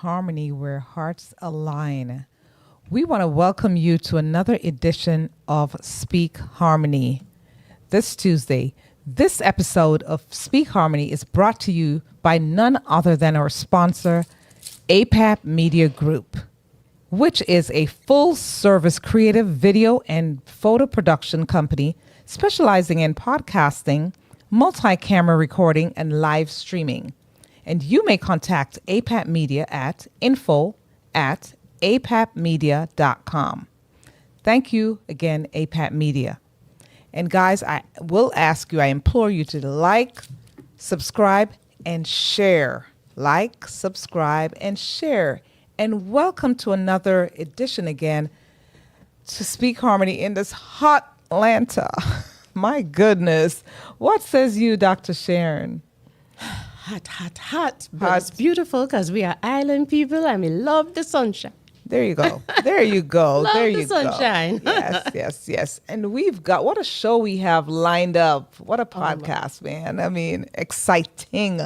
harmony where hearts align. We want to welcome you to another edition of Speak Harmony. This Tuesday, this episode of Speak Harmony is brought to you by none other than our sponsor, APAP Media Group, which is a full-service creative video and photo production company specializing in podcasting, multi-camera recording, and live streaming. And you may contact APAP Media at info@apapmedia.com. Thank you again, APAP Media. And guys, I will ask you, I implore you to like, subscribe, and share. Like, subscribe, and share. And welcome to another edition again to Speak Harmony in this hot Atlanta. My goodness. What says you, Dr. Sharon? Hot. But it's beautiful because we are island people and we love the sunshine. There you go. There you go. Love there the you sunshine. go. Yes. And we've got, what a show we have lined up. What a podcast, man. I mean, exciting.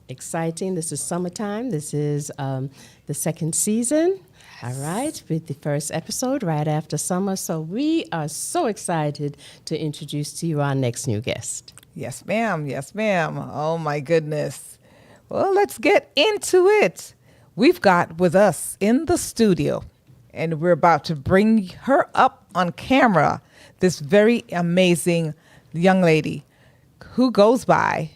Exciting. This is summertime. This is the second season. All right, with the first episode right after summer. So we are so excited to introduce to you our next new guest. Yes, ma'am. Yes, ma'am. Oh, my goodness. Well, let's get into it. We've got with us in the studio, and we're about to bring her up on camera, this very amazing young lady who goes by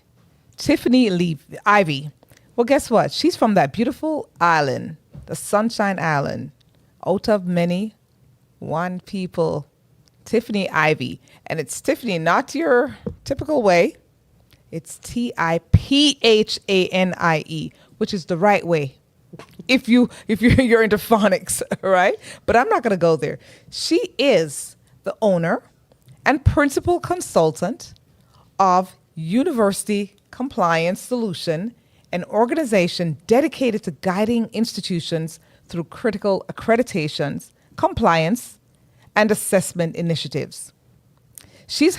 Tiphanie Ivey. Well, guess what? She's from that beautiful island, the Sunshine Island, out of many, one people, Tiphanie Ivey. And it's Tiphanie, not your typical way. It's Tiphanie, which is the right way. If you're into phonics, right? But I'm not going to go there. She is the owner and principal consultant of University Compliance Solution, an organization dedicated to guiding institutions through critical accreditations, compliance, and assessment initiatives. She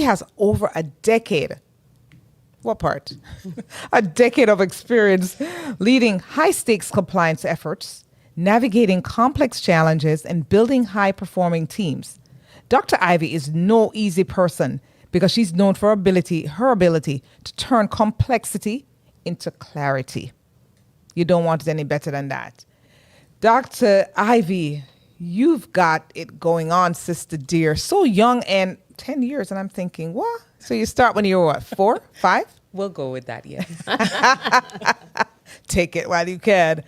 has over a decade. What part? A decade of experience leading high-stakes compliance efforts, navigating complex challenges, and building high-performing teams. Dr. Ivey is no easy person because she's known for her ability to turn complexity into clarity. You don't want it any better than that. Dr. Ivey, you've got it going on, sister dear. So young, and 10 years, and I'm thinking, what? So you start when you were what, 4, 5? We'll go with that, yes. Take it while you can.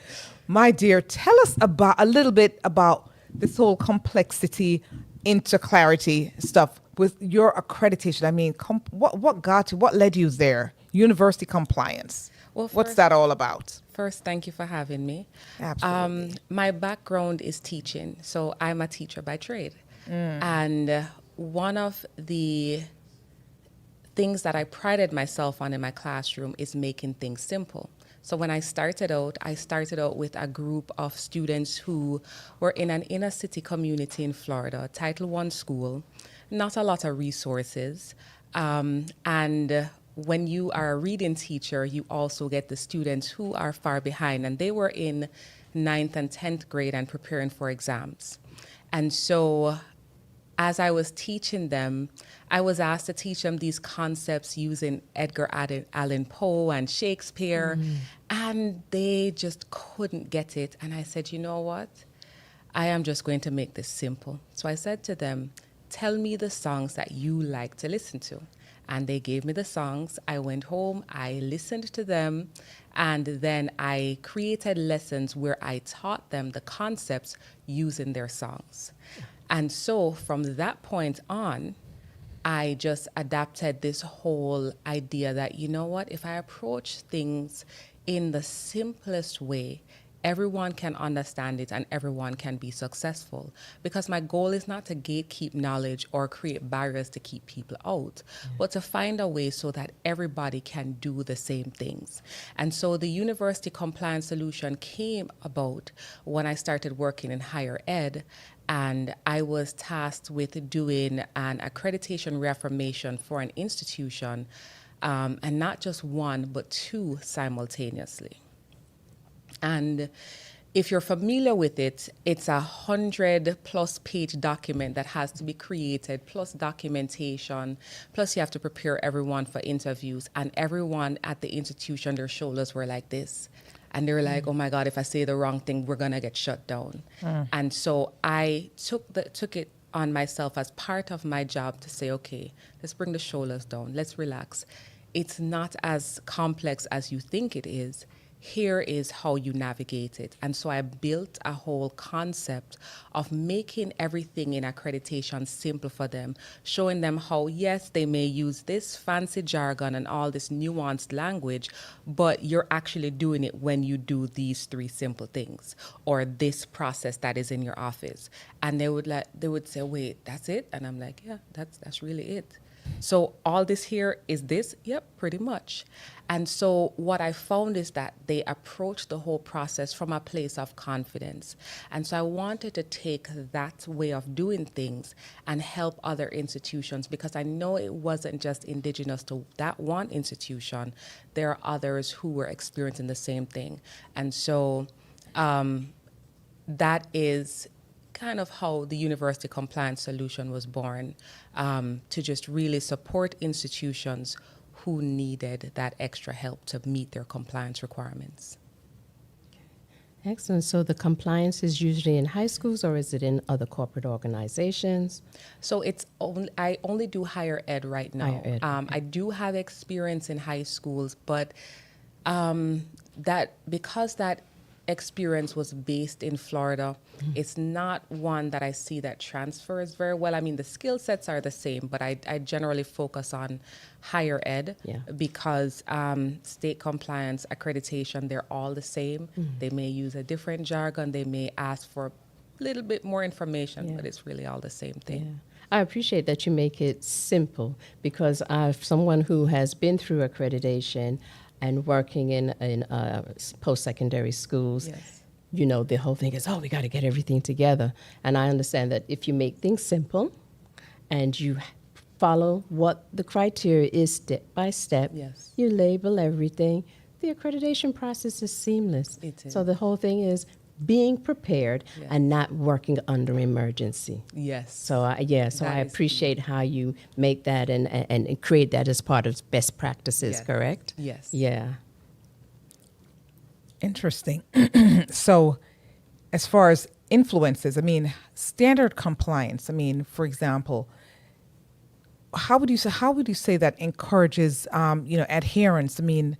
My dear, tell us a little bit about this whole complexity into clarity stuff with your accreditation. I mean, what got you, what led you there? University compliance. Well, what's that all about? First, thank you for having me. Absolutely. My background is teaching, so I'm a teacher by trade. And one of the things that I prided myself on in my classroom is making things simple. So when I started out with a group of students who were in an inner city community in Florida, Title I school, not a lot of resources. And when you are a reading teacher, you also get the students who are far behind, and they were in 9th and 10th grade and preparing for exams. And so as I was teaching them, I was asked to teach them these concepts using Edgar Allan Poe and Shakespeare, and they just couldn't get it. And I said, you know what? I am just going to make this simple. So I said to them, tell me the songs that you like to listen to. And they gave me the songs. I went home, I listened to them, and then I created lessons where I taught them the concepts using their songs. And so from that point on, I just adapted this whole idea that, you know what, if I approach things in the simplest way, everyone can understand it and everyone can be successful. Because my goal is not to gatekeep knowledge or create barriers to keep people out, but to find a way so that everybody can do the same things. And so the University Compliance Solution came about when I started working in higher ed, and I was tasked with doing an accreditation reaffirmation for an institution, and not just one, but two simultaneously. And if you're familiar with it, it's 100+ page document that has to be created, plus documentation, plus you have to prepare everyone for interviews. And everyone at the institution, their shoulders were like this. And they were like, oh my God, if I say the wrong thing, we're gonna get shut down. And so I took it on myself as part of my job to say, okay, let's bring the shoulders down, let's relax. It's not as complex as you think it is. Here is how you navigate it. And so I built a whole concept of making everything in accreditation simple for them, showing them how, yes, they may use this fancy jargon and all this nuanced language, but you're actually doing it when you do these 3 simple things, or this process that is in your office. And they would say, wait, that's it? And I'm like, yeah, that's really it. So all this here is this? Yep, pretty much. And so what I found is that they approach the whole process from a place of confidence. And so I wanted to take that way of doing things and help other institutions, because I know it wasn't just indigenous to that one institution. There are others who were experiencing the same thing. And so that is kind of how the University Compliance Solution was born, to just really support institutions who needed that extra help to meet their compliance requirements. Excellent. So the compliance is usually in high schools, or is it in other corporate organizations? So I only do higher ed right now. Higher ed, okay. I do have experience in high schools, but because that experience was based in Florida, it's not one that I see that transfers very well. I mean, the skill sets are the same, but I generally focus on higher ed because state compliance, accreditation, they're all the same. They may use a different jargon. They may ask for a little bit more information, but it's really all the same thing. Yeah. I appreciate that you make it simple, because someone who has been through accreditation and working in post-secondary schools, you know, the whole thing is, we got to get everything together. And I understand that if you make things simple and you follow what the criteria is step by step, you label everything, the accreditation process is seamless. It is. So the whole thing is being prepared and not working under emergency. Yes. So I appreciate how you make that and create that as part of best practices, correct? Yes. Yeah. Interesting. So as far as influences, I mean, standard compliance, I mean, for example, how would you say that encourages, adherence? I mean,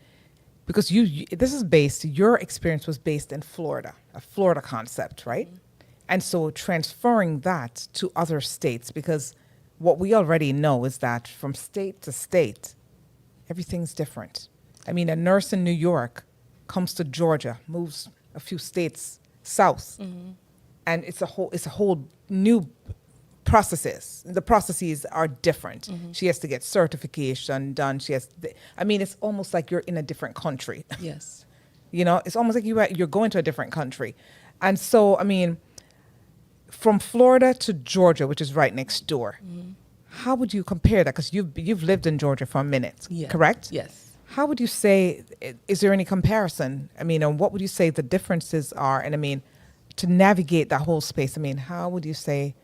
because your experience was based in Florida, a Florida concept, right? And so transferring that to other states, because what we already know is that from state to state, everything's different. I mean, a nurse in New York comes to Georgia, moves a few states south, and it's a whole new processes. The processes are different. She has to get certification done. It's almost like you're in a different country. Yes. It's almost like you're going to a different country. And so, I mean, from Florida to Georgia, which is right next door, how would you compare that? Because you've lived in Georgia for a minute, correct? Yes. How would you say, is there any comparison? I mean, and what would you say the differences are? And I mean, to navigate that whole space, I mean, how would you say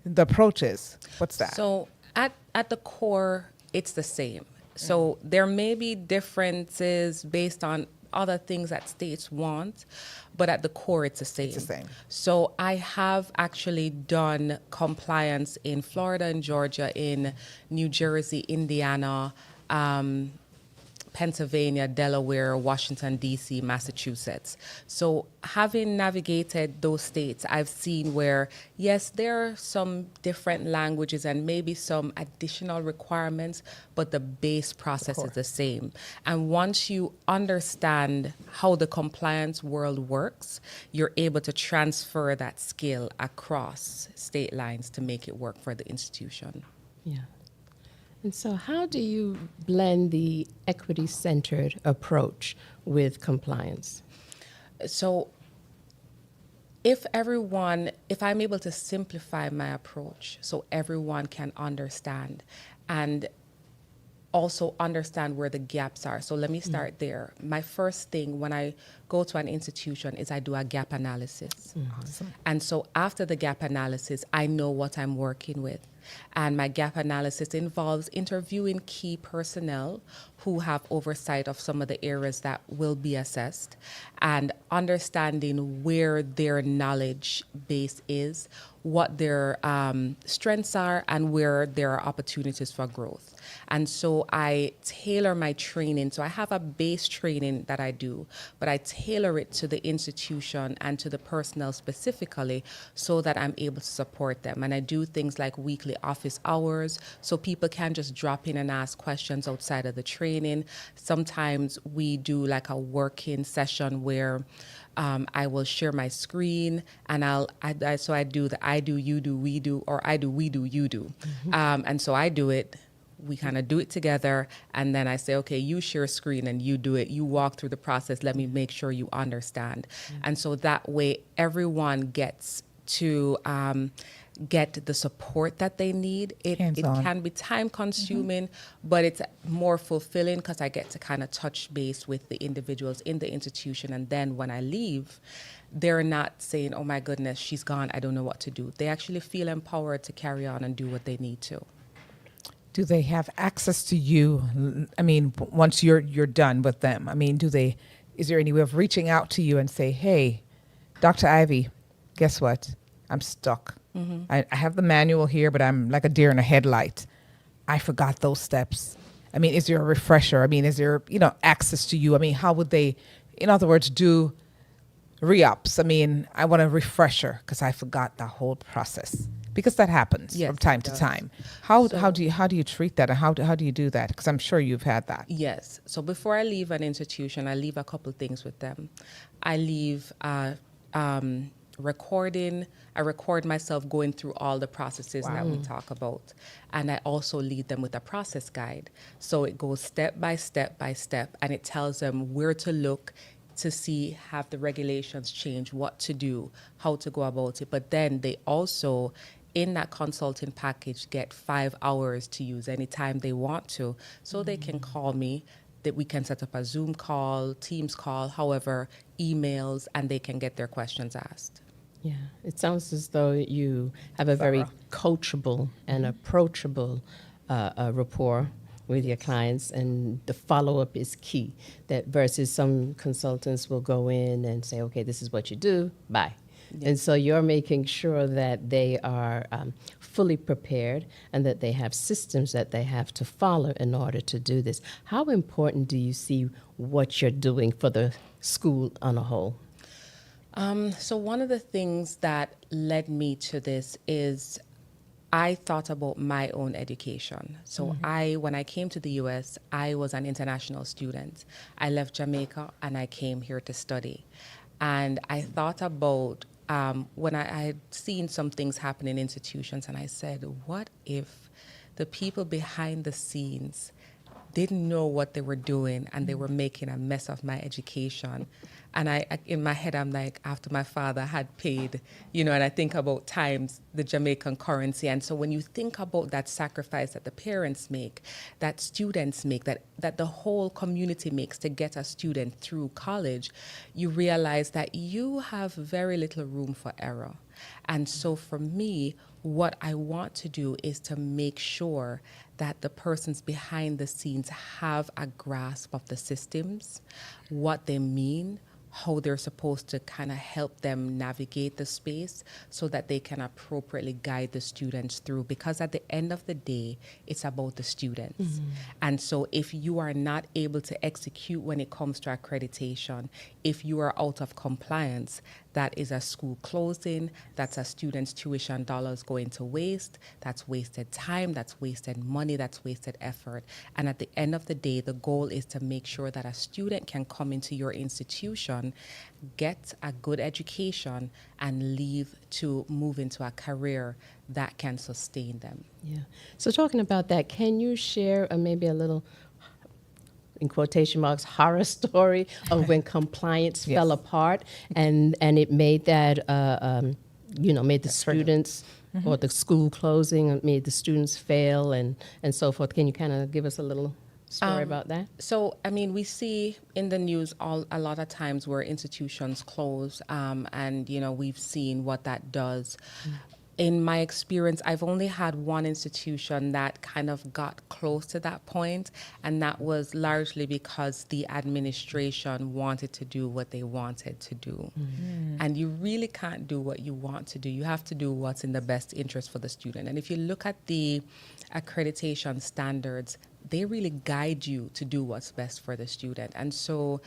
the approach is? What's that? So at the core, it's the same. So there may be differences based on other things that states want, but at the core, it's the same. It's the same. So I have actually done compliance in Florida and Georgia, in New Jersey, Indiana, Pennsylvania, Delaware, Washington, D.C., Massachusetts. So having navigated those states, I've seen where, yes, there are some different languages and maybe some additional requirements, but the base process is the same. And once you understand how the compliance world works, you're able to transfer that skill across state lines to make it work for the institution. Yeah. And so how do you blend the equity-centered approach with compliance? So if I'm able to simplify my approach so everyone can understand, and also understand where the gaps are. So let me start there. My first thing when I go to an institution is I do a gap analysis. Awesome. And so after the gap analysis, I know what I'm working with. And my gap analysis involves interviewing key personnel who have oversight of some of the areas that will be assessed and understanding where their knowledge base is, what their strengths are, and where there are opportunities for growth. And so I tailor my training. So I have a base training that I do, but I tailor it to the institution and to the personnel specifically so that I'm able to support them. And I do things like weekly office hours so people can just drop in and ask questions outside of the training. Sometimes we do like a working session where I will share my screen and I do the I do, you do, we do, or I do, we do, you do. And so I do it. We kind of do it together, and then I say, okay, you share a screen and you do it. You walk through the process. Let me make sure you understand. And so that way, everyone gets to get the support that they need. It can be time consuming, but it's more fulfilling because I get to kind of touch base with the individuals in the institution. And then when I leave, they're not saying, oh my goodness, she's gone, I don't know what to do. They actually feel empowered to carry on and do what they need to. Do they have access to you? I mean, once you're done with them, I mean, is there any way of reaching out to you and say, hey, Dr. Ivey, guess what? I'm stuck. I have the manual here, but I'm like a deer in a headlight. I forgot those steps. I mean, is there a refresher? I mean, is there, access to you? I mean, how would they, in other words, do re-ups? I mean, I want a refresher because I forgot the whole process. Because that happens from time to time. How do you treat that, and how do you do that? Because I'm sure you've had that. Yes. So before I leave an institution, I leave a couple things with them. I leave recording. I record myself going through all the processes that we talk about, and I also lead them with a process guide. So it goes step by step by step, and it tells them where to look to see have the regulations change, what to do, how to go about it. But then they also, in that consulting package, get 5 hours to use anytime they want to. So they can call me, that we can set up a Zoom call, Teams call, however, emails, and they can get their questions asked. Yeah, it sounds as though you have a very coachable and approachable rapport with your clients, and the follow-up is key. That versus some consultants will go in and say, okay, this is what you do, bye. Yes. And so you're making sure that they are fully prepared and that they have systems that they have to follow in order to do this. How important do you see what you're doing for the school on a whole? So one of the things that led me to this is I thought about my own education. So when I came to the U.S., I was an international student. I left Jamaica and I came here to study. And I thought about when I had seen some things happen in institutions, and I said, what if the people behind the scenes didn't know what they were doing and they were making a mess of my education? And I in my head, I'm like, after my father had paid, and I think about times the Jamaican currency. And so when you think about that sacrifice that the parents make, that students make, that the whole community makes to get a student through college, you realize that you have very little room for error. And so for me, what I want to do is to make sure that the persons behind the scenes have a grasp of the systems, what they mean, how they're supposed to kind of help them navigate the space so that they can appropriately guide the students through. Because at the end of the day, it's about the students. And so if you are not able to execute when it comes to accreditation, if you are out of compliance, that is a school closing, that's a student's tuition dollars going to waste, that's wasted time, that's wasted money, that's wasted effort. And at the end of the day, the goal is to make sure that a student can come into your institution, get a good education, and leave to move into a career that can sustain them. Yeah. So talking about that, can you share maybe a little, in quotation marks, horror story of when compliance fell apart and it made that, made the students or the school closing, made the students fail and so forth? Can you kind of give us a little story about that? So, I mean, we see in the news a lot of times where institutions close, and, you know, we've seen what that does. In my experience, I've only had one institution that kind of got close to that point, and that was largely because the administration wanted to do what they wanted to do. And you really can't do what you want to do. You have to do what's in the best interest for the student. And if you look at the accreditation standards, they really guide you to do what's best for the student. And so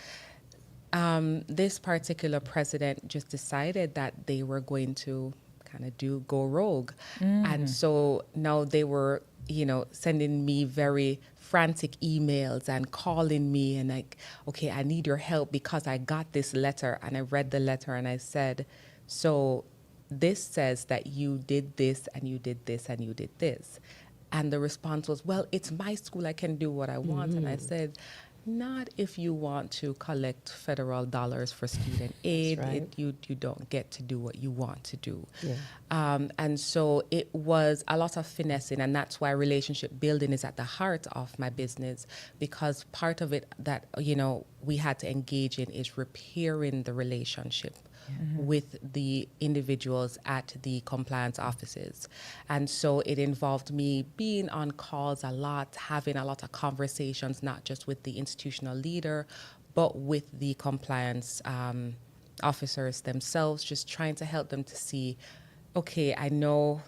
this particular president just decided that they were going to kind of go rogue. And so now they were, you know, sending me very frantic emails and calling me and like, okay, I need your help because I got this letter. And I read the letter and I said, so this says that you did this and you did this and you did this. And the response was, well, it's my school, I can do what I want. And I said, not if you want to collect federal dollars for student aid. right. You don't get to do what you want to do. Yeah. And so it was a lot of finessing, and that's why relationship building is at the heart of my business, because part of it that, you know, we had to engage in is repairing the relationship with the individuals at the compliance offices. And so it involved me being on calls a lot, having a lot of conversations, not just with the institutional leader, but with the compliance officers themselves, just trying to help them to see, okay, I know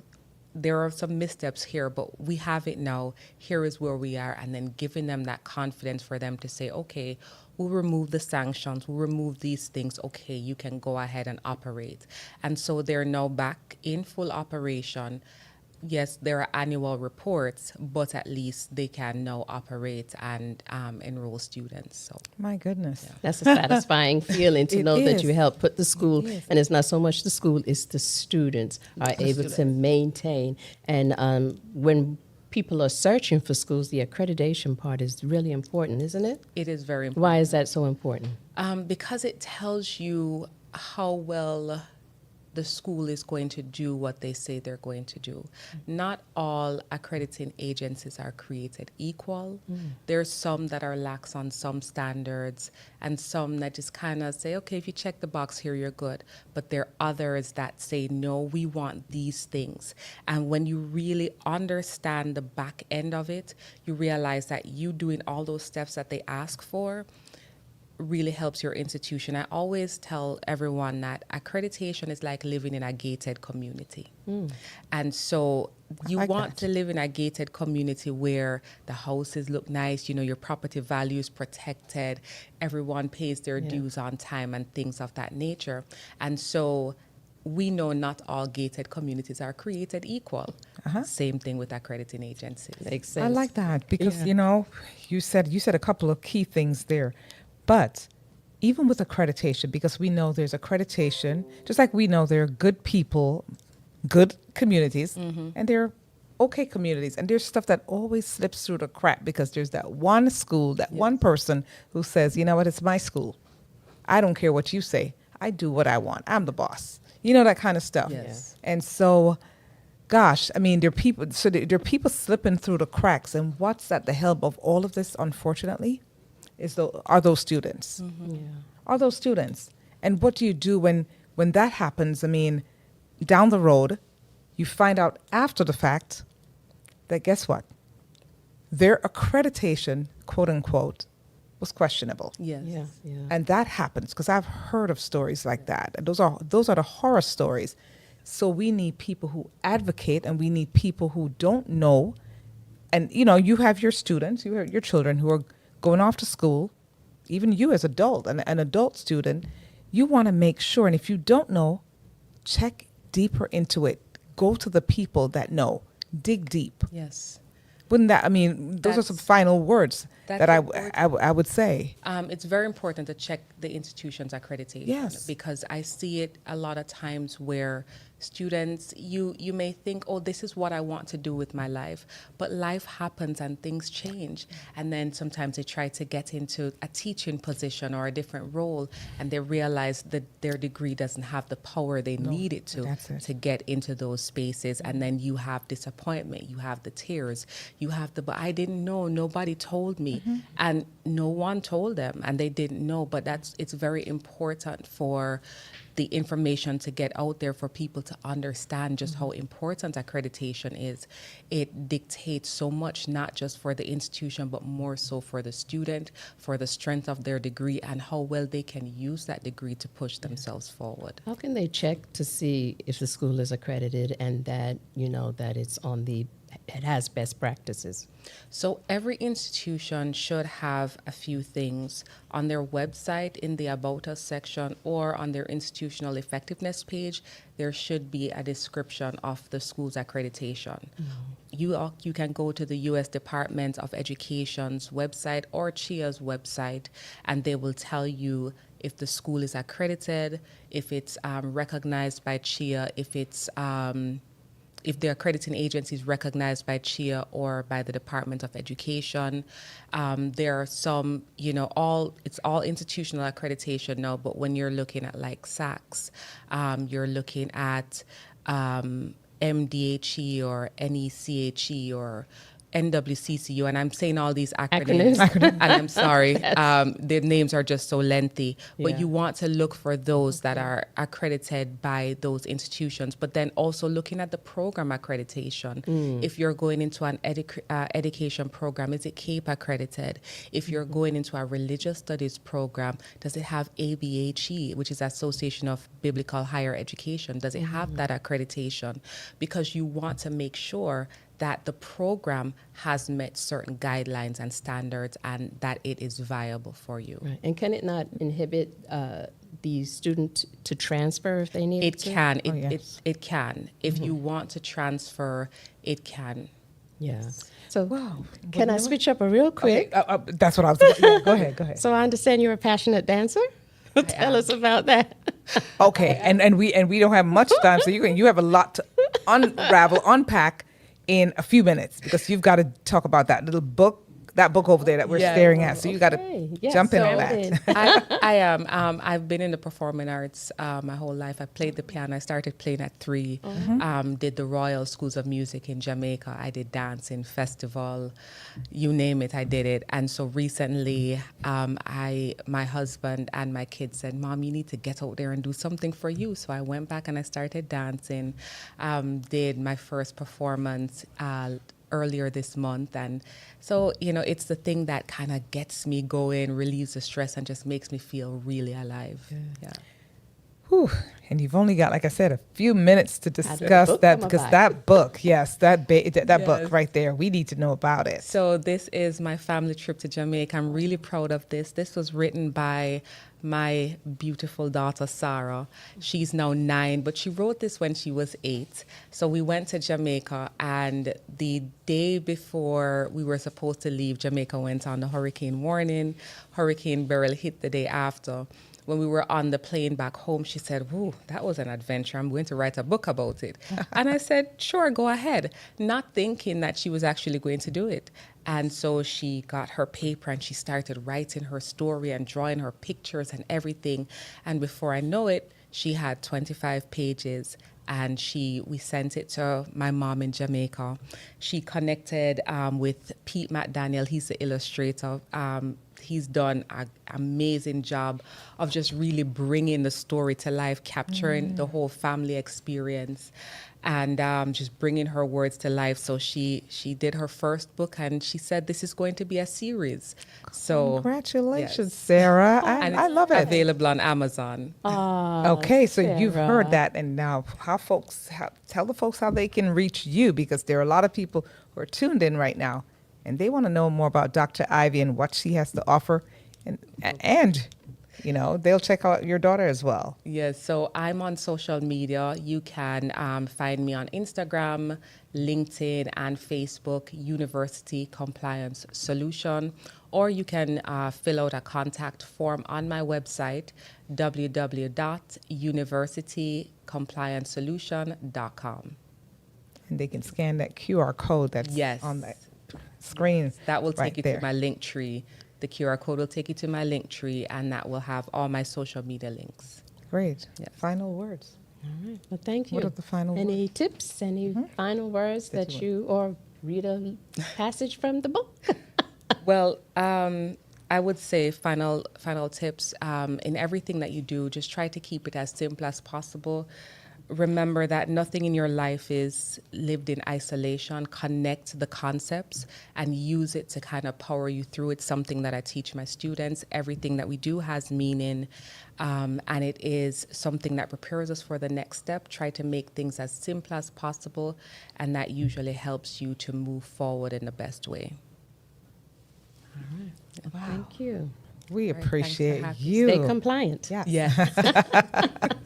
there are some missteps here, but we have it now. Here is where we are. And then giving them that confidence for them to say, okay, we'll remove the sanctions, we'll remove these things. Okay, you can go ahead and operate. And so they're now back in full operation. Yes, there are annual reports, but at least they can now operate and enroll students. So, My goodness. That's a satisfying feeling to It know that is. you help put the school, It is. and it's not so much the school, it's the students are able to maintain. And when people are searching for schools, the accreditation part is really important, isn't it? it is very important. Why is that so important? Because it tells you how well the school is going to do what they say they're going to do. Not all accrediting agencies are created equal. There's some that are lax on some standards and some that just kind of say, okay, if you check the box here, you're good. But there are others that say, no, we want these things. And when you really understand the back end of it, you realize that you doing all those steps that they ask for really helps your institution. I always tell everyone that accreditation is like living in a gated community. And so you like want that. to live in a gated community where the houses look nice, you know, your property value is protected, everyone pays their dues on time and things of that nature. And so we know not all gated communities are created equal. Same thing with accrediting agencies. Makes sense. I like that because, you know, you said a couple of key things there. But even with accreditation, because we know there's accreditation, just like we know there are good people, good communities, and there are okay communities. And there's stuff that always slips through the crack because there's that one school, that one person who says, you know what, it's my school. I don't care what you say. I do what I want. I'm the boss. You know, that kind of stuff. Yes. And so, gosh, I mean, there are people slipping through the cracks. And what's at the helm of all of this, unfortunately, are those students. Yeah. Are those students. And what do you do when that happens? I mean, down the road, you find out after the fact that guess what? Their accreditation, quote unquote, was questionable. Yes. Yeah. Yeah. And that happens because I've heard of stories like that. And those are the horror stories. So we need people who advocate, and we need people who don't know. And, you know, you have your students, you have your children who are going off to school, even you as an adult student, you want to make sure. And if you don't know, check deeper into it. Go to the people that know. Dig deep. Yes. Wouldn't that, I mean, those are some That's- final words that's that important. I would say. It's very important to check the institution's accreditation. Yes. Because I see it a lot of times where students, you may think, oh, this is what I want to do with my life, but life happens and things change. And then sometimes they try to get into a teaching position or a different role, and they realize that their degree doesn't have the power they need it to get into those spaces. And then you have disappointment, you have the tears, you have the, but I didn't know, nobody told me, and no one told them, and they didn't know. But it's very important for the information to get out there for people to understand just how important accreditation is. It dictates so much, not just for the institution, but more so for the student, for the strength of their degree and how well they can use that degree to push themselves forward. How can they check to see if the school is accredited and that, that it has best practices? So every institution should have a few things on their website in the About Us section or on their institutional effectiveness page. There should be a description of the school's accreditation. You can go to the U.S. Department of Education's website or CHIA's website, and they will tell you if the school is accredited, if it's recognized by CHIA, if the accrediting agency is recognized by CHIA or by the Department of Education. There are some, it's all institutional accreditation now, but when you're looking at like SACS, you're looking at MDHE or NECHE or NWCCU, and I'm saying all these acronyms. And I'm sorry, the names are just so lengthy, but you want to look for those that are accredited by those institutions, but then also looking at the program accreditation. If you're going into an education program, is it CAPE accredited? If you're going into a religious studies program, does it have ABHE, which is Association of Biblical Higher Education? Does it have that accreditation? Because you want to make sure that the program has met certain guidelines and standards and that it is viable for you. Right. And can it not inhibit the student to transfer if they need it to? Can. It can. If you want to transfer, it can. Yeah. So can I switch up a real quick? Okay, that's what I was going Go ahead. So I understand you're a passionate dancer? Tell us about that. Okay, and we don't have much time, so you have a lot to unpack in a few minutes, because you've got to talk about that little book, over there that we're staring at. So you got to jump in on that. I've been in the performing arts my whole life. I played the piano. I started playing at 3. Did the Royal Schools of Music in Jamaica. I did dancing, festival, you name it, I did it. And so recently, my husband and my kids said, "Mom, you need to get out there and do something for you." So I went back and I started dancing. Did my first performance earlier this month, and so it's the thing that kind of gets me going, relieves the stress, and just makes me feel really alive. Whew. And you've only got, like I said, a few minutes to discuss that, because that book, that book right there, we need to know about it. So this is my family trip to Jamaica. I'm really proud of this. This was written by my beautiful daughter, Sarah. She's now 9, but she wrote this when she was 8. So we went to Jamaica, and the day before we were supposed to leave, Jamaica went on the hurricane warning. Hurricane Beryl hit the day after. When we were on the plane back home, she said, "Whoa, that was an adventure. I'm going to write a book about it." And I said, "Sure, go ahead," not thinking that she was actually going to do it. And so she got her paper and she started writing her story and drawing her pictures and everything. And before I know it, she had 25 pages. And we sent it to my mom in Jamaica. She connected with Pete McDaniel. He's the illustrator. He's done an amazing job of just really bringing the story to life, capturing the whole family experience, and just bringing her words to life. So she did her first book, and she said this is going to be a series. So congratulations, Sarah. I love it. Available on Amazon. Okay, so you've heard that, and now tell the folks how they can reach you, because there are a lot of people who are tuned in right now, and they want to know more about Dr. Ivey and what she has to offer, and they'll check out your daughter as well. Yes, so I'm on social media. You can find me on Instagram, LinkedIn, and Facebook, University Compliance Solution, or you can fill out a contact form on my website, www.universitycompliancesolution.com. And they can scan that QR code that's Yes. on that screen. That will right take you there. to my link tree. The QR code will take you to my link tree, and that will have all my social media links. Great. Yes. Final words. All right. Well, thank you. What are the final Any tips? Any final words That that you or read a passage from the book? Well, I would say final tips. In everything that you do, just try to keep it as simple as possible. Remember that nothing in your life is lived in isolation. Connect the concepts and use it to kind of power you through. It's something that I teach my students. Everything that we do has meaning, and it is something that prepares us for the next step. Try to make things as simple as possible, and that usually helps you to move forward in the best way. Wow. Thank you. We All right, thanks for appreciate having me. you. Stay compliant. Yes. Yeah.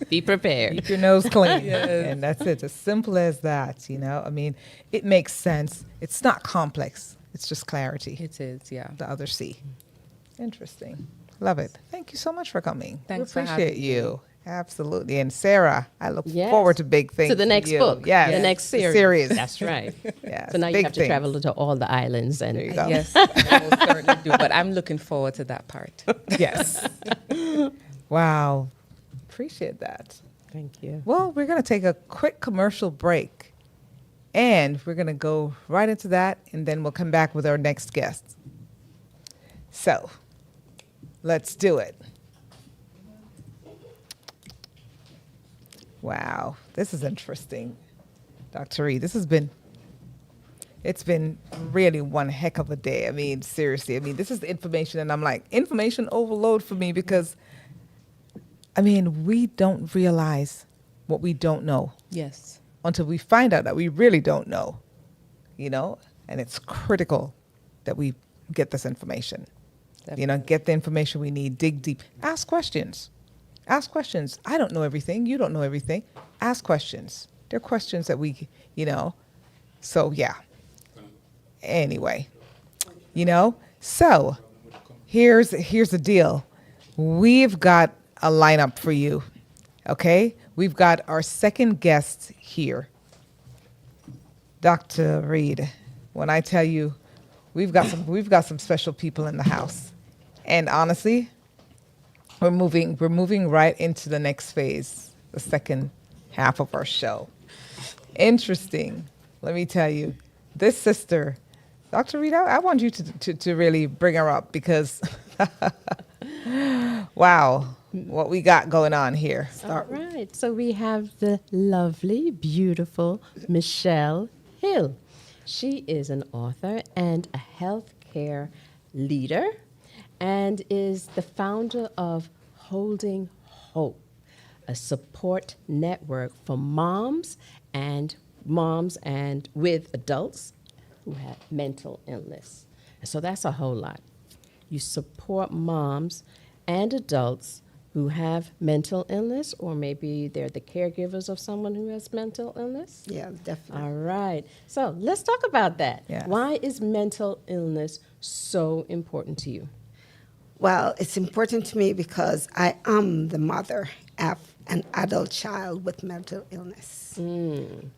Be prepared. Keep your nose clean. And that's it. As simple as that, I mean, it makes sense. It's not complex. It's just clarity. It is, yeah. The other C. Interesting. Love it. Thank you so much for coming. Thanks we for appreciate having you. Absolutely. And Sarah, I look Yes. forward to big things. To the for next you. book. Yes. The next The series. That's right. Yes. So now you big have to things. travel to all the islands and There you go. Yes, I will certainly do. But I'm looking forward to that part. Yes. Wow. Appreciate that. Thank you. Well, we're going to take a quick commercial break, and we're going to go right into that, and then we'll come back with our next guest. So, let's do it. Wow, this is interesting, Dr. Reed. It's been really one heck of a day. I mean, seriously. I mean, this is the information, and I'm like, information overload for me because, I mean, we don't realize what we don't know Yes. until we find out that we really don't know, and it's critical that we get this information, get the information we need, dig deep, ask questions. Ask questions. I don't know everything. You don't know everything. Ask questions. They're questions that we, so yeah. Anyway, so here's the deal. We've got a lineup for you. Okay? We've got our second guest here. Dr. Reed, when I tell you we've got some special people in the house. And honestly, we're moving right into the next phase, the second half of our show. Interesting. Let me tell you, this sister, Dr. Reed, I want you to really bring her up because, wow, what we got going on here. All right. So we have the lovely, beautiful Michelle Hill. She is an author and a healthcare leader, and is the founder of Holding Hope, a support network for moms and with adults who have mental illness. So that's a whole lot. You support moms and adults who have mental illness, or maybe they're the caregivers of someone who has mental illness. Yeah, definitely. All right. So let's talk about that. Yes. Why is mental illness so important to you? Well, it's important to me because I am the mother of an adult child with mental illness. And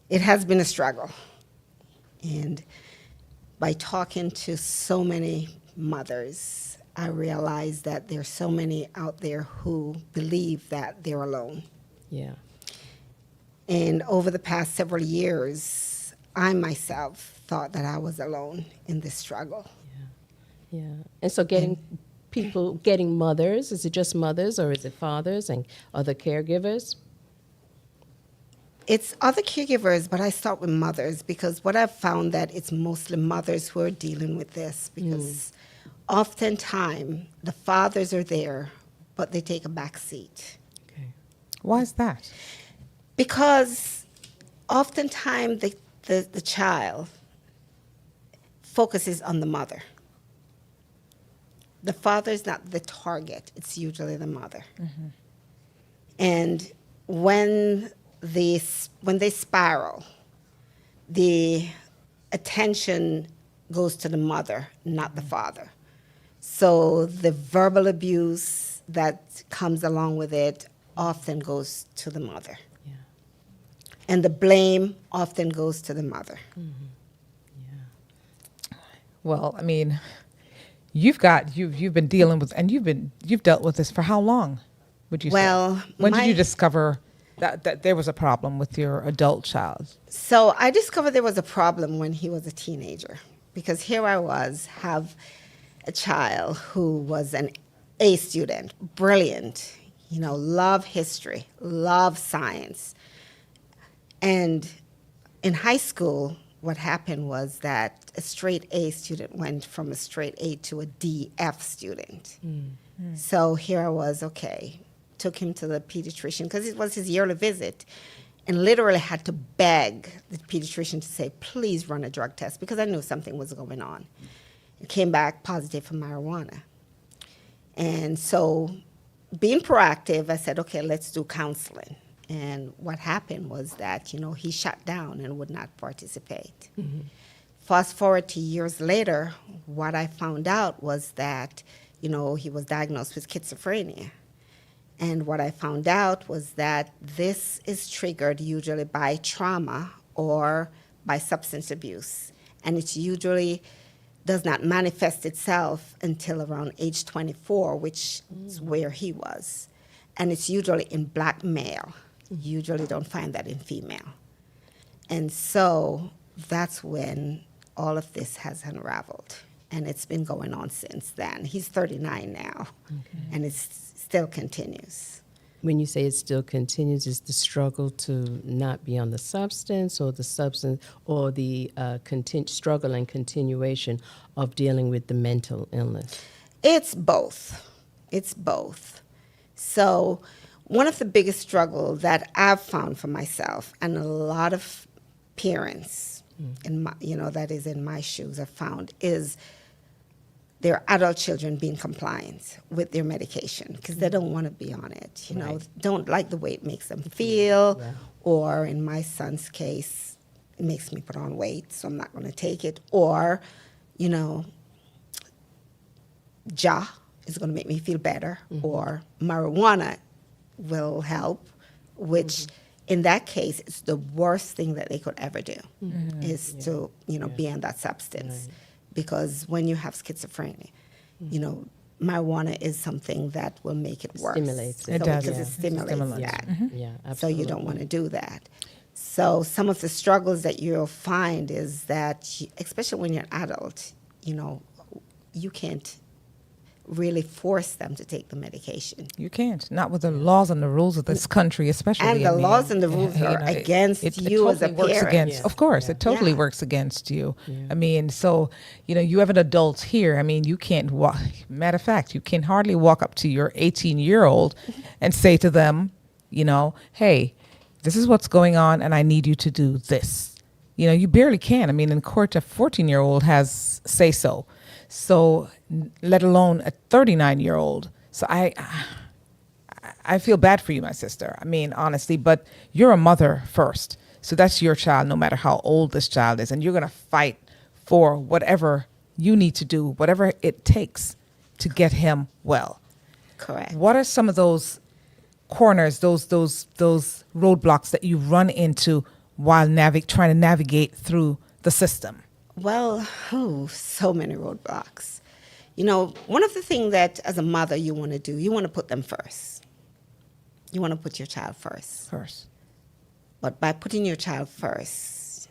it has been a struggle. And by talking to so many mothers, I realized that there's so many out there who believe that they're alone. Yeah. And over the past several years, I myself thought that I was alone in this struggle. Yeah. And so getting mothers, is it just mothers or is it fathers and other caregivers? It's other caregivers, but I start with mothers because what I've found that it's mostly mothers who are dealing with this because oftentimes the fathers are there, but they take a back seat. Okay. Why is that? Because oftentimes the child focuses on the mother. the father is not the target. It's usually the mother. And when they spiral, the attention goes to the mother, not the father. So the verbal abuse that comes along with it often goes to the mother. Yeah. And the blame often goes to the mother. Well, I mean, you've been dealing with, and you've dealt with this for how long, would you say? Well, When did you discover that there was a problem with your adult child? So I discovered there was a problem when he was a teenager, because here I was, have a child who was an A student, brilliant, love history, love science. And in high school, what happened was that a straight A student went from a straight A to a DF student. So here I was, took him to the pediatrician because it was his yearly visit, and literally had to beg the pediatrician to say, please run a drug test, because I knew something was going on. It came back positive for marijuana. And so being proactive, I said, okay, let's do counseling. And what happened was that, he shut down and would not participate. Fast forward to years later, what I found out was that, he was diagnosed with schizophrenia. And what I found out was that this is triggered usually by trauma or by substance abuse. And it usually does not manifest itself until around age 24, which is where he was. And it's usually in black male. You usually don't find that in female. And so that's when all of this has unraveled. And it's been going on since then. He's 39 now, and it still continues. When you say it still continues, is the struggle to not be on the substance, or the substance, or the struggle and continuation of dealing with the mental illness? It's both. It's both. So one of the biggest struggles that I've found for myself, and a lot of parents, that is in my shoes, have found, is their adult children being compliant with their medication because they don't want to be on it, don't like the way it makes them feel, or in my son's case, it makes me put on weight, so I'm not going to take it, or, is going to make me feel better, or marijuana will help, which in that case, it's the worst thing that they could ever do, is to, be on that substance. Right. Because when you have schizophrenia, marijuana is something that will make it worse. Stimulates it. It does. Because it stimulates that. Yeah, absolutely. So you don't want to do that. So some of the struggles that you'll find is that, especially when you're an adult, you can't really force them to take the medication. You can't. Not with the laws and the rules of this country, especially. And the laws and the rules are against you as a parent. Of course, it totally works against you. Yeah. I mean, so, you have an adult here. I mean, you can't walk. Matter of fact, you can hardly walk up to your 18-year-old and say to them, hey, this is what's going on and I need you to do this. You barely can. I mean, in court, a 14-year-old has say so. So, let alone a 39-year-old. So I feel bad for you, my sister. I mean, honestly, but you're a mother first. So that's your child, no matter how old this child is. And you're going to fight for whatever you need to do, whatever it takes to get him well. Correct. What are some of those corners, those roadblocks that you run into while trying to navigate through the system? Well, so many roadblocks. One of the things that as a mother you want to do, you want to put them first. You want to put your child first. But by putting your child first,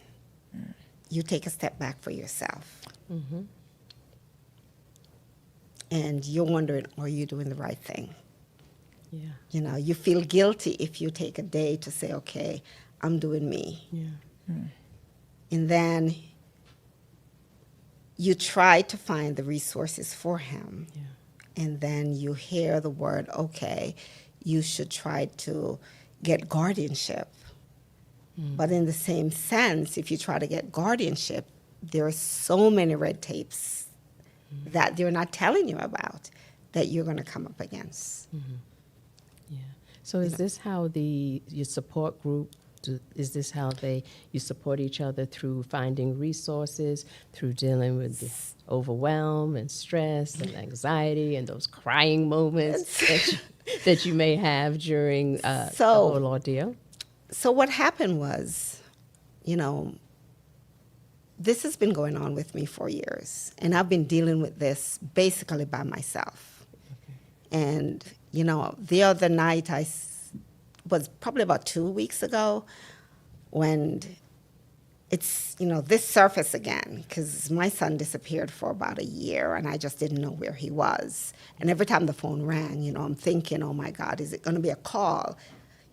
you take a step back for yourself. And you're wondering, are you doing the right thing? Yeah. You feel guilty if you take a day to say, okay, I'm doing me. Yeah. And then you try to find the resources for him. Yeah. And then you hear the word, okay, you should try to get guardianship. But in the same sense, if you try to get guardianship, there are so many red tapes that they're not telling you about that you're going to come up against. Yeah. So is this how your support group, is this how you support each other through finding resources, through dealing with the overwhelm and stress and anxiety and those crying moments that you may have during the whole ordeal? So what happened was, this has been going on with me for years, and I've been dealing with this basically by myself. Okay. And, the other night was probably about 2 weeks ago when it's, this surfaced again, because my son disappeared for about a year, and I just didn't know where he was. And every time the phone rang, I'm thinking, oh, my God, is it going to be a call?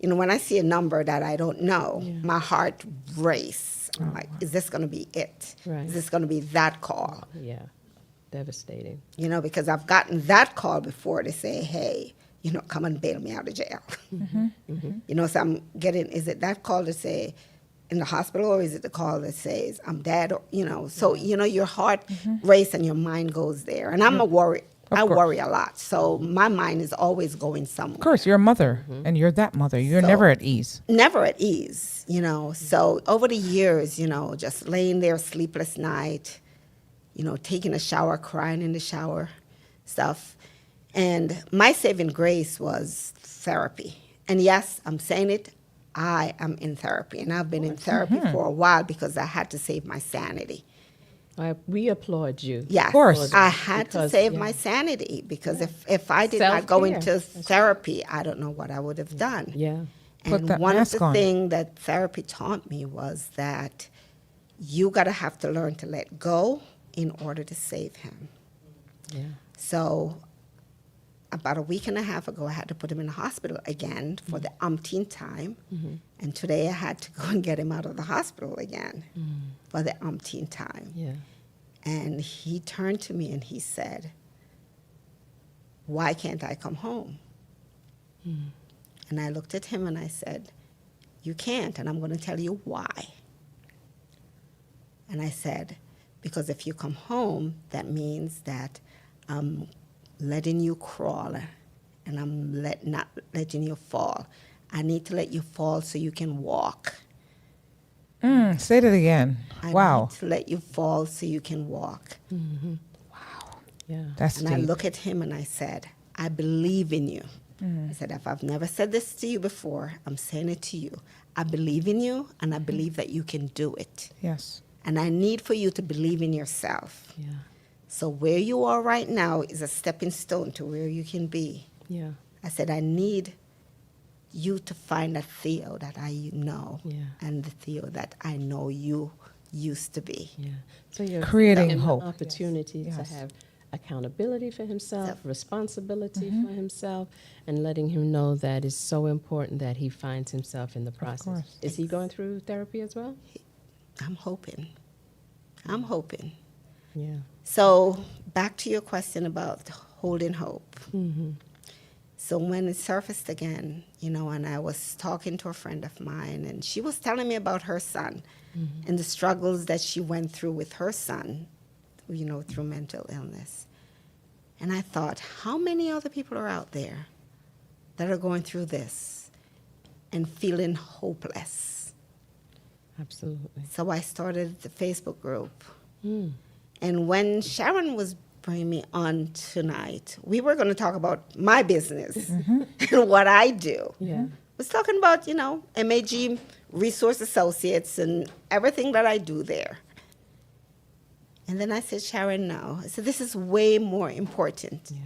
When I see a number that I don't know, my heart races. I'm like, is this going to be it? Right. Is this going to be that call? Yeah, devastating. Because I've gotten that call before to say, hey, come and bail me out of jail. So I'm getting, is it that call to say in the hospital, or is it the call that says I'm dead? So, your heart races and your mind goes there. And I'm a worry. I worry a lot. So my mind is always going somewhere. Of course, you're a mother, and you're that mother. You're never at ease. Never at ease, So over the years, just laying there, sleepless night, taking a shower, crying in the shower, stuff. And my saving grace was therapy. And yes, I'm saying it, I am in therapy. And I've been in therapy for a while because I had to save my sanity. We applaud you. Yes, of course. I had to save my sanity because if I did not go into therapy, I don't know what I would have done. Yeah. And one of the things that therapy taught me was that you got to have to learn to let go in order to save him. Yeah. So about a week and a half ago, I had to put him in the hospital again for the umpteenth time. And today I had to go and get him out of the hospital again for the umpteenth time. Yeah. And he turned to me and he said, why can't I come home? And I looked at him and I said, you can't, and I'm going to tell you why. And I said, because if you come home, that means that I'm letting you crawl and I'm not letting you fall. I need to let you fall so you can walk. Say that again. I Wow. need to let you fall so you can walk. Wow. Yeah. That's And deep. I look at him and I said, I believe in you. I said, if I've never said this to you before, I'm saying it to you. I believe in you, and I believe that you can do it. Yes. And I need for you to believe in yourself. Yeah. So where you are right now is a stepping stone to where you can be. Yeah. I said, I need you to find a Theo that I know, and the Theo that I know you used to be. Yeah. So you're Creating giving him hope. an opportunity to have accountability for himself, responsibility for himself, and letting him know that it's so important that he finds himself in the process. course. Is he going through therapy as well? I'm hoping. Yeah. So back to your question about holding hope. So when it surfaced again, and I was talking to a friend of mine, and she was telling me about her son and the struggles that she went through with her son, through mental illness. And I thought, how many other people are out there that are going through this and feeling hopeless? Absolutely. So I started the Facebook group. And when Sharon was bringing me on tonight, we were going to talk about my business and what I do. Yeah. I was talking about, MAG Resource Associates and everything that I do there. And then I said, Sharon, no. I said, this is way more important. Yeah.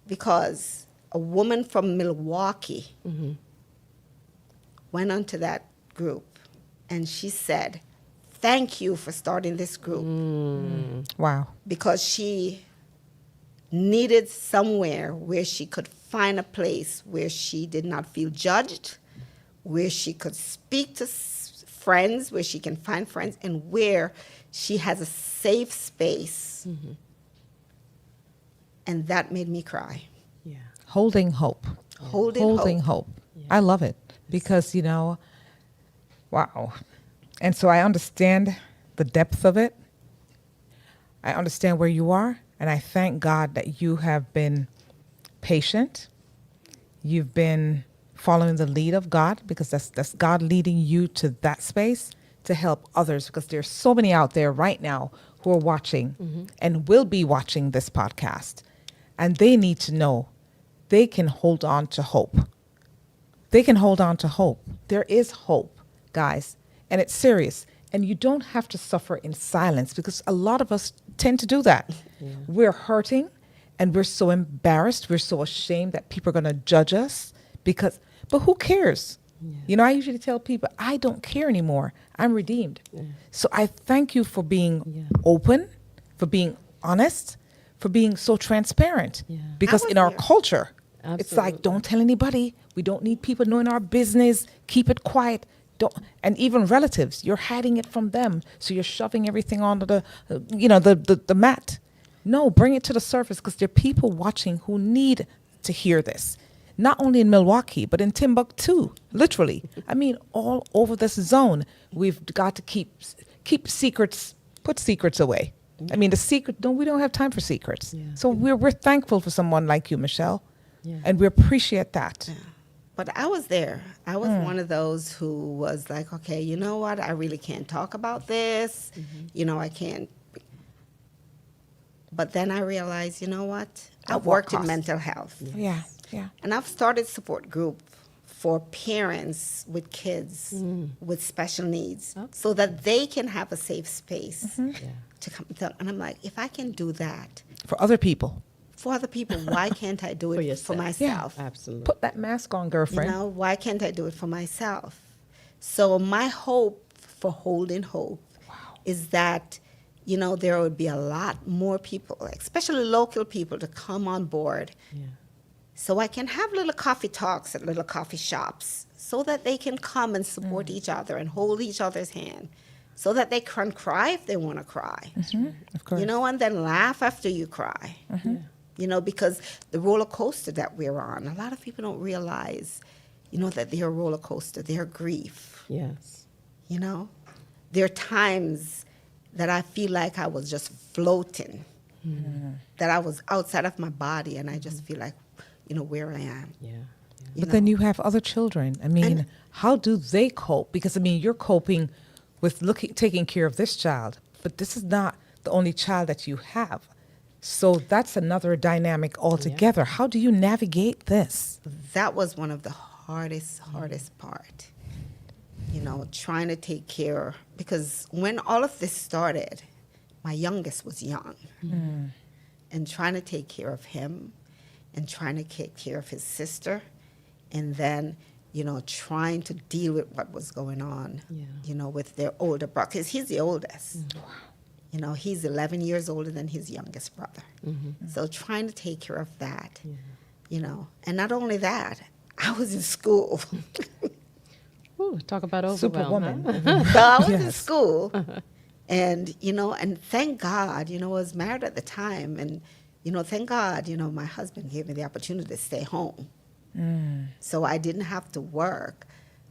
Because a woman from Milwaukee went onto that group and she said, thank you for starting this group. Wow. Because she needed somewhere where she could find a place where she did not feel judged, where she could speak to friends, where she can find friends, and where she has a safe space. And that made me cry. Yeah. Holding hope. Holding hope. Yeah. I love it because, wow. And so I understand the depth of it. I understand where you are, and I thank God that you have been patient. You've been following the lead of God, because that's God leading you to that space to help others, because there's so many out there right now who are watching and will be watching this podcast, and they need to know they can hold on to hope. They can hold on to hope. There is hope, guys, and it's serious. And you don't have to suffer in silence, because a lot of us tend to do that. Yeah. We're hurting and we're so embarrassed. We're so ashamed that people are going to judge us but who cares? Yeah. You know, I usually tell people, I don't care anymore. I'm redeemed. Yeah. So I thank you for being open, for being honest, for being so transparent. Yeah. Because in our culture, absolutely, it's like, don't tell anybody. We don't need people knowing our business. Keep it quiet. And even relatives, you're hiding it from them. So you're shoving everything onto the mat. No, bring it to the surface, because there are people watching who need to hear this. Not only in Milwaukee, but in Timbuktu, literally. I mean, all over this zone, we've got to keep secrets, put secrets away. I mean, we don't have time for secrets. Yeah. So we're thankful for someone like you, Michelle, and we appreciate that. Yeah. But I was there. I was one of those who was like, okay, you know what? I really can't talk about this. You know, I can't. But then I realized, you know what? I've worked in mental health. Yeah. And I've started support group for parents with kids with special needs, so that they can have a safe space to come. And I'm like, if I can do that for other people, why can't I do it for myself? Yeah, absolutely. Put that mask on, girlfriend. You know, why can't I do it for myself? So my hope for Holding Hope is that, you know, there would be a lot more people, especially local people, to come on board. Yeah. So I can have little coffee talks at little coffee shops, so that they can come and support each other and hold each other's hand, so that they can cry if they want to cry. Of course. You know, and then laugh after you cry. You know, because the roller coaster that we're on, a lot of people don't realize, you know, that they're a roller coaster, they're grief. Yes. You know, there are times that I feel like I was just floating, that I was outside of my body, and I just feel like, you know, where I am. Yeah. But then you have other children. I mean, how do they cope? Because, I mean, you're coping with taking care of this child, but this is not the only child that you have. So that's another dynamic altogether. Yeah. How do you navigate this? That was one of the hardest part. You know, trying to take care, because when all of this started, my youngest was young. And trying to take care of him, and trying to take care of his sister, and then, you know, trying to deal with what was going on, you know, with their older brother, because he's the oldest. You know, he's 11 years older than his youngest brother. So trying to take care of that, you know. And not only that, I was in school. Ooh, talk about overwhelm. Superwoman. Huh? So I was in school. And, you know, and thank God, you know, I was married at the time. And, you know, thank God, you know, my husband gave me the opportunity to stay home. So I didn't have to work.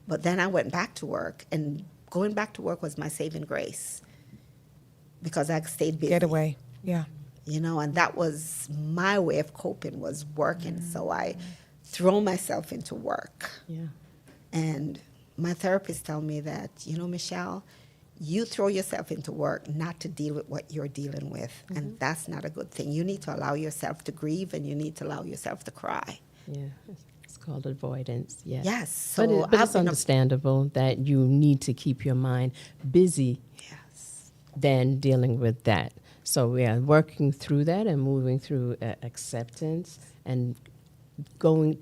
But then I went back to work. And going back to work was my saving grace, because I stayed busy. Get away. Yeah. You know, and that was my way of coping, was working. So I throw myself into work. Yeah. And my therapist told me that, you know, Michelle, you throw yourself into work not to deal with what you're dealing with. And that's not a good thing. You need to allow yourself to grieve, and you need to allow yourself to cry. Yeah. It's called avoidance. Yes. Yes. So but it's understandable that you need to keep your mind busy than dealing with that. So we are working through that and moving through acceptance and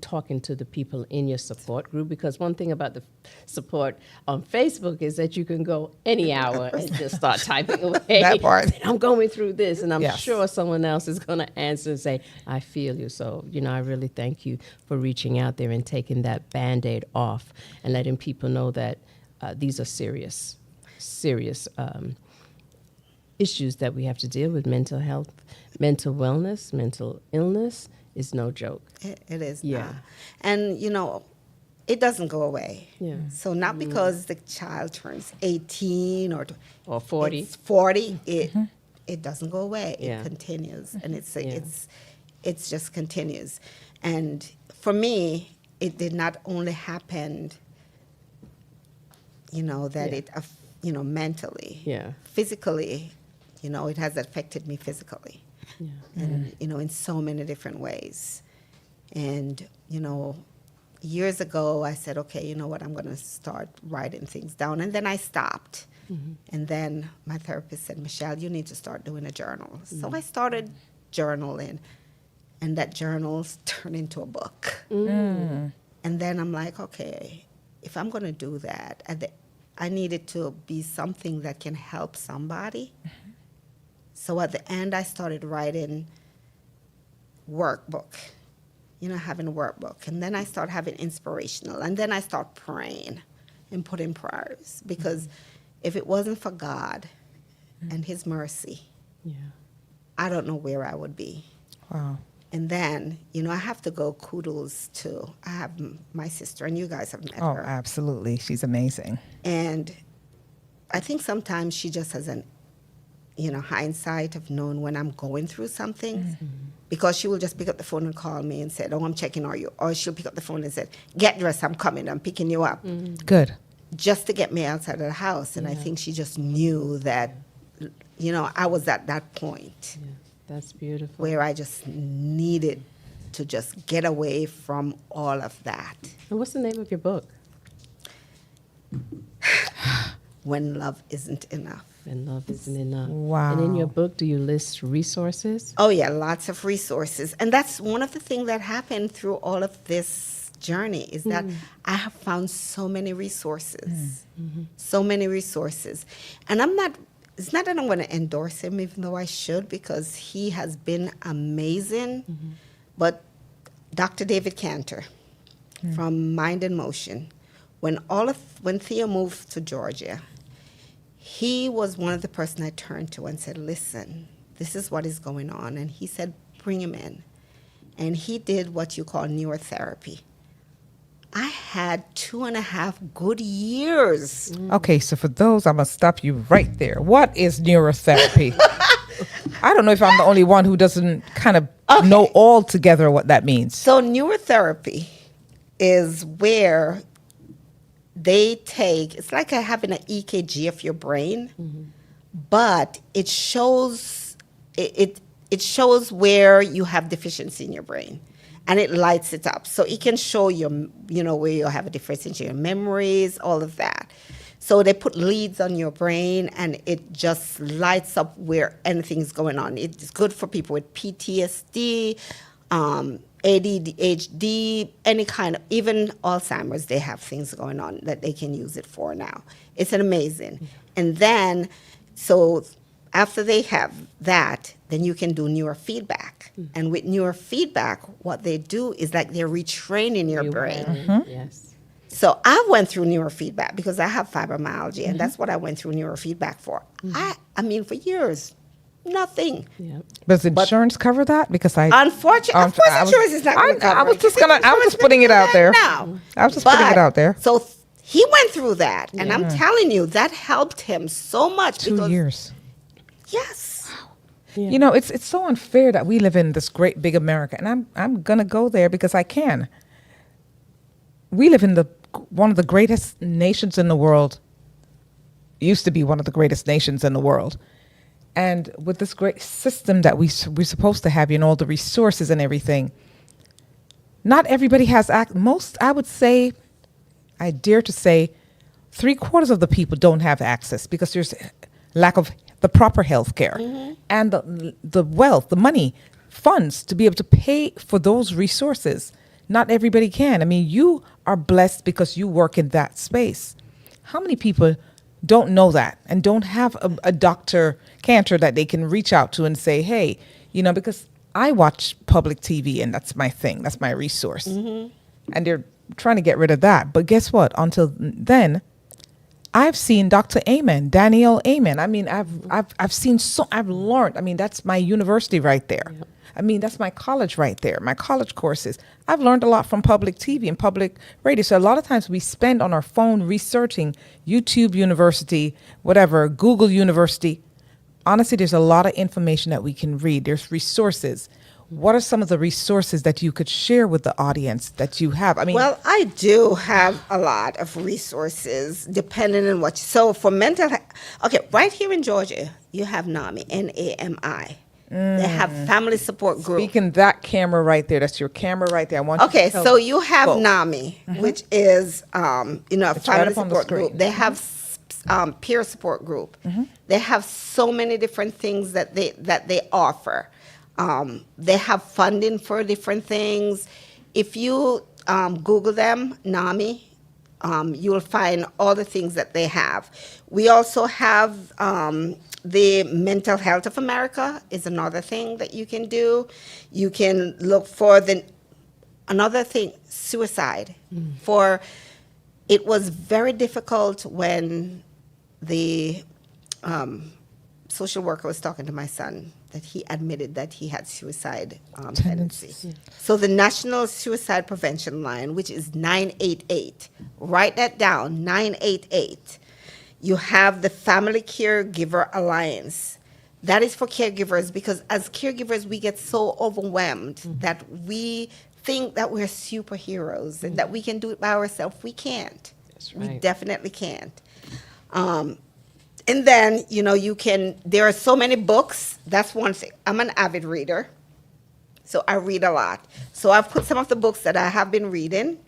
talking to the people in your support group, because one thing about the support on Facebook is that you can go any hour and just start typing away. That part. I'm going through this, and I'm sure someone else is going to answer and say, I feel you. So, you know, I really thank you for reaching out there and taking that Band-Aid off and letting people know that these are serious issues that we have to deal with. Mental health, mental wellness, mental illness is no joke. It is not. And, you know, it doesn't go away. Yeah. So not because the child turns 18 or 40. It's 40, it it doesn't go away. Yeah. It continues, and Yeah. it's just continues. And for me, it did not only happen, that Yeah. mentally, Yeah. physically, it has affected me physically, Yeah. and in so many different ways. And years ago, I said, okay, you know what, I'm going to start writing things down, and then I stopped. And then my therapist said, Michelle, you need to start doing a journal. So I started journaling, and that journals turned into a book. And then I'm like, okay, if I'm going to do that, I need it to be something that can help somebody. So at the end, I started writing workbook, having a workbook. And then I start having inspirational. And then I start praying and putting prayers. Because if it wasn't for God and his mercy, Yeah. I don't know where I would be. Wow. And then, I have to go kudos to, I have my sister, and you guys have met Oh, her. absolutely. She's amazing. And I think sometimes she just has an, hindsight of knowing when I'm going through something. Because she will just pick up the phone and call me and say, oh, I'm checking on you. Or she'll pick up the phone and say, get dressed, I'm coming, I'm picking you up. Good. Just to get me outside of the house. And I think she just knew that, I was at that point Yeah. That's beautiful. where I just needed to just get away from all of that. And what's the name of your book? When love isn't enough. And Love Isn't Enough. Wow. And in your book, do you list resources? Oh, yeah, lots of resources. And that's one of the things that happened through all of this journey is that I have found so many resources. So many resources. And it's not that I'm going to endorse him, even though I should, because he has been amazing. But Dr. David Cantor from Mind and Motion, when Theo moved to Georgia, he was one of the person I turned to and said, listen, this is what is going on. And he said, bring him in. And he did what you call neurotherapy. I had 2.5 good years. Okay, so for those, I'm going to stop you right there. What is neurotherapy? I don't know if I'm the only one who doesn't kind of know altogether what that means. So neurotherapy is where they take, it's like having an EKG of your brain, but it shows it shows where you have deficiency in your brain, and it lights it up. So it can show you, where you have a deficiency in your memories, all of that. So they put leads on your brain, and it just lights up where anything's going on. It's good for people with PTSD, ADHD, any kind of, even Alzheimer's, they have things going on that they can use it for now. It's amazing. And then, so after they have that, then you can do neurofeedback. And with neurofeedback, what they do is like they're retraining your brain. Yes. So I went through neurofeedback because I have fibromyalgia, and that's what I went through neurofeedback for. I mean, for years, nothing. Yeah. Does insurance cover that? Because Unfortunately, of course, insurance is not going to cover I was it. just putting it out there. No. I was just putting it out there. So he went through that, and I'm telling you, that helped him so much. 2 years. Yes. Yeah. It's so unfair that we live in this great big America, and I'm gonna go there because I can. We live in one of the greatest nations in the world. Used to be one of the greatest nations in the world, and with this great system that we're supposed to have, all the resources and everything. Not everybody has most. I would say, I dare to say, 3/4 of the people don't have access because there's lack of the proper health care and the wealth, the money, funds to be able to pay for those resources. Not everybody can. I mean, you are blessed because you work in that space. How many people don't know that and don't have a Dr. Cantor that they can reach out to and say, hey, because I watch public TV and that's my thing. That's my resource. And they're trying to get rid of that. But guess what? Until then, I've seen Dr. Amen, Danielle Amen. I mean, I've seen I've learned. I mean, that's my university right there. Yep. I mean, that's my college right there, my college courses. I've learned a lot from public TV and public radio. So a lot of times we spend on our phone researching YouTube University, whatever, Google University. honestly, there's a lot of information that we can read. There's resources. What are some of the resources that you could share with the audience that you have? I mean, Well, I do have a lot of resources depending on what. So for mental health, okay, right here in Georgia, you have NAMI, NAMI. They have family support group. speaking that camera right there, that's your camera right there. I want you Okay, to tell so you have folks. NAMI, which is a It's family right up on the support screen. group. They have peer support group. They have so many different things that they offer. They have funding for different things. If you Google them, NAMI, you'll find all the things that they have. We also have the Mental Health of America is another thing that you can do. You can look for another thing, suicide. For it was very difficult when the social worker was talking to my son that he admitted that he had suicide tendency. So the National Suicide Prevention Line, which is 988, write that down, 988. You have the Family Caregiver Alliance. That is for caregivers because as caregivers, we get so overwhelmed that we think that we're superheroes and that we can do it by ourselves. We can't. That's We right. definitely can't. And then, there are so many books. That's one thing. I'm an avid reader, so I read a lot. So I've put some of the books that I have been reading.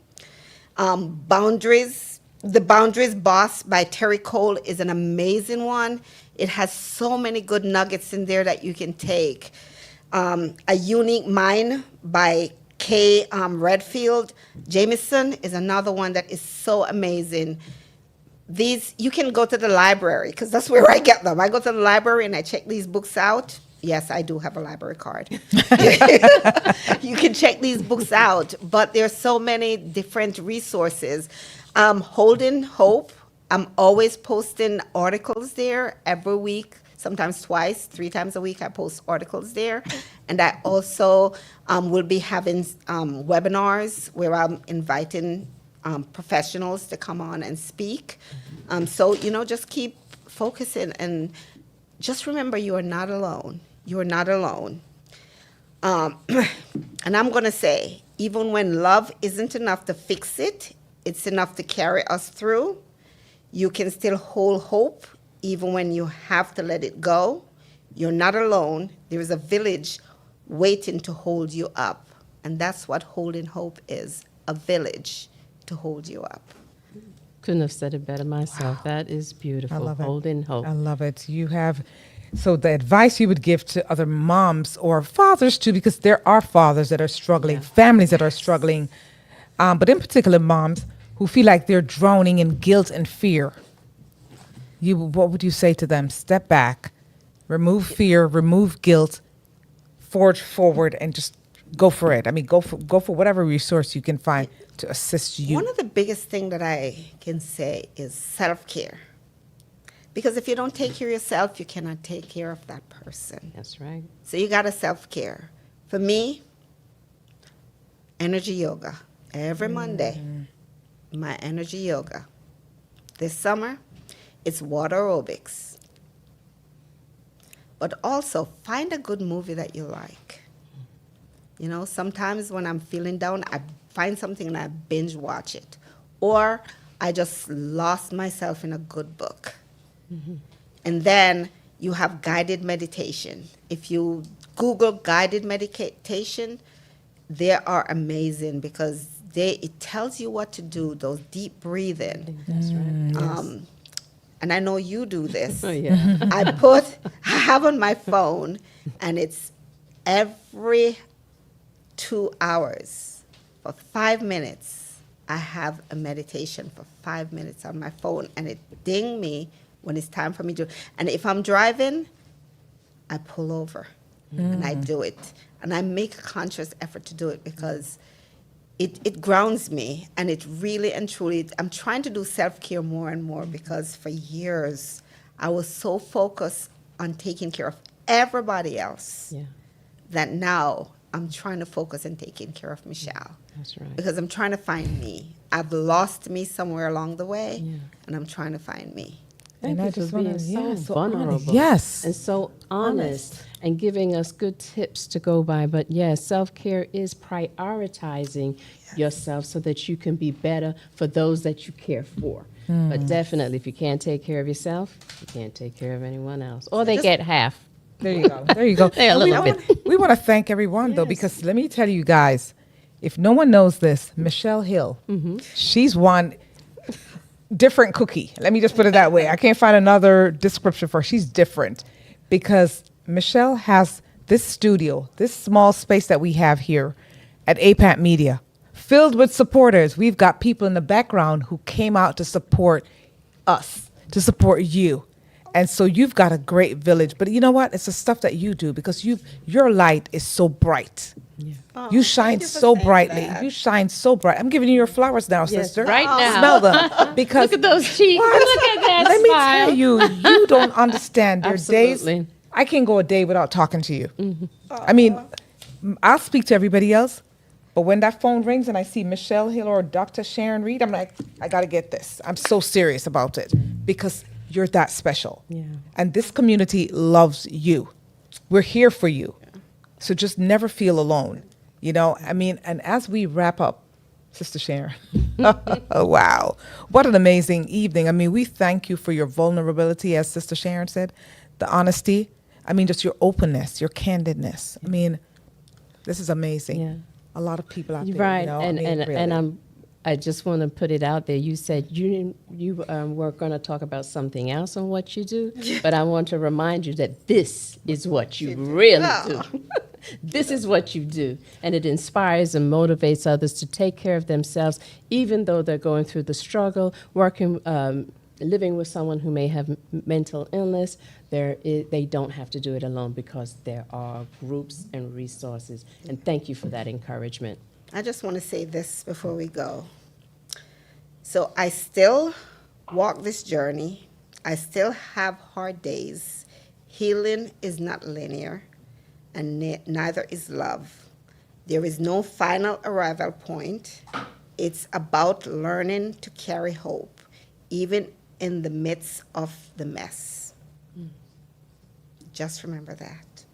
The Boundaries Boss by Terry Cole is an amazing one. It has so many good nuggets in there that you can take. A Unique Mind by Kay Redfield Jameson is another one that is so amazing. These, you can go to the library because that's where I get them. I go to the library and I check these books out. Yes, I do have a library card. You can check these books out, but there's so many different resources. Holding Hope, I'm always posting articles there every week, sometimes twice, 3 times a week I post articles there. And I also will be having webinars where I'm inviting professionals to come on and speak. So, just keep focusing and just remember you are not alone. You are not alone. And I'm going to say, even when love isn't enough to fix it, it's enough to carry us through. You can still hold hope even when you have to let it go. You're not alone. There is a village waiting to hold you up. And that's what holding hope is, a village to hold you up. Couldn't have said it better myself. That is beautiful. I love it. Holding hope. I love it. So the advice you would give to other moms or fathers too, because there are fathers that are struggling, families that are struggling, but in particular moms who feel like they're drowning in guilt and fear. What would you say to them? Step back, remove fear, remove guilt, forge forward, and just go for it. I mean, go for whatever resource you can find to assist you. One of the biggest thing that I can say is self-care. Because if you don't take care of yourself, you cannot take care of that person. That's right. So you got to self-care. For me, energy yoga. Every Monday, my energy yoga. This summer, it's water aerobics. But also, find a good movie that you like. Sometimes when I'm feeling down, I find something and I binge watch it. Or I just lost myself in a good book. And then you have guided meditation. If you Google guided meditation, they are amazing because it tells you what to do, those deep breathing. That's right. And I know you do this. Oh, yeah. I have on my phone, and it's every 2 hours for 5 minutes. I have a meditation for 5 minutes on my phone, and it ding me when it's time for me to. And if I'm driving, I pull over and I do it. And I make a conscious effort to do it because it grounds me, and it really and truly, I'm trying to do self-care more and more because for years I was so focused on taking care of everybody else that now I'm trying to focus on taking care of Michelle. That's right. Because I'm trying to find me. I've lost me somewhere along the way, and I'm trying to find me. Thank And I you for just wanna- being so yeah, so honest. vulnerable. Yes. And so honest and giving us good tips to go by. But yes, self-care is prioritizing yourself so that you can be better for those that you care for. But definitely, if you can't take care of yourself, you can't take care of anyone else. Or they get half. There you go. There you go. They're a And little bit. we want to thank everyone, though, Yes. because let me tell you guys, if no one knows this, Michelle Hill, she's one different cookie. Let me just put it that way. I can't find another description for her. She's different because Michelle has this studio, this small space that we have here at APAT Media, filled with supporters. We've got people in the background who came out to support us, to support you. And so you've got a great village. But you know what? It's the stuff that you do because your light is so bright. Oh, You thank shine you for so saying brightly. that. You shine so bright. I'm giving you your flowers now, Yes, sister. right now. Smell them. Because Look at those cheeks. Look at that let me smile. tell you, you don't understand. There are Absolutely. days I can't go a day without talking to you. I mean, I'll speak to everybody else, but when that phone rings and I see Michelle Hill or Dr. Sharon Reed, I'm like, I got to get this. I'm so serious about it because you're that special. Yeah. And this community loves you. We're here for you. So just never feel alone. You know, I mean, and as we wrap up, Sister Sharon, oh, wow. What an amazing evening. I mean, we thank you for your vulnerability, as Sister Sharon said, the honesty. I mean, just your openness, your candidness. I mean, this is amazing. Yeah. A lot of people out there, Right, you know, and I mean, really. I just want to put it out there. You said you were going to talk about something else on what you do, but I want to remind you that this is what you really do. This is what you do, and it inspires and motivates others to take care of themselves, even though they're going through the struggle, working, living with someone who may have mental illness. They don't have to do it alone because there are groups and resources. And thank you for that encouragement. I just want to say this before we go. So I still walk this journey. I still have hard days. Healing is not linear, and neither is love. There is no final arrival point. It's about learning to carry hope, even in the midst of the mess. Just remember that.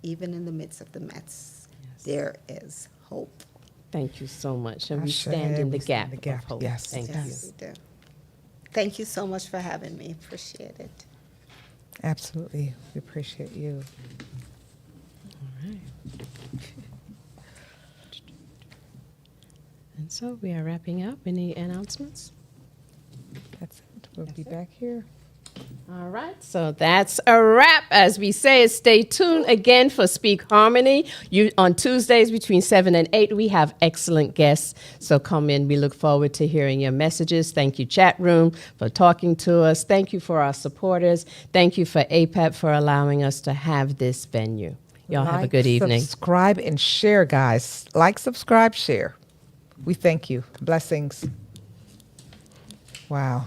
Even in the midst of the mess, there is hope. Thank you so much. And we Ashe, stand in the we stand gap, in the gap, of hope. yes. Thank Yes, we do. Thank you so much for having me. Appreciate it. Absolutely. We appreciate you. And so we are wrapping up. Any announcements? That's it. We'll be back here. All right, so that's a wrap. As we say, stay tuned again for Speak Harmony. On Tuesdays between 7 and 8, we have excellent guests. So come in. We look forward to hearing your messages. Thank you, chat room, for talking to us. Thank you for our supporters. Thank you for APAP for allowing us to have this venue. Y'all have a Like, good evening. Subscribe and share, guys. Like, subscribe, share. We thank you. Blessings. Wow.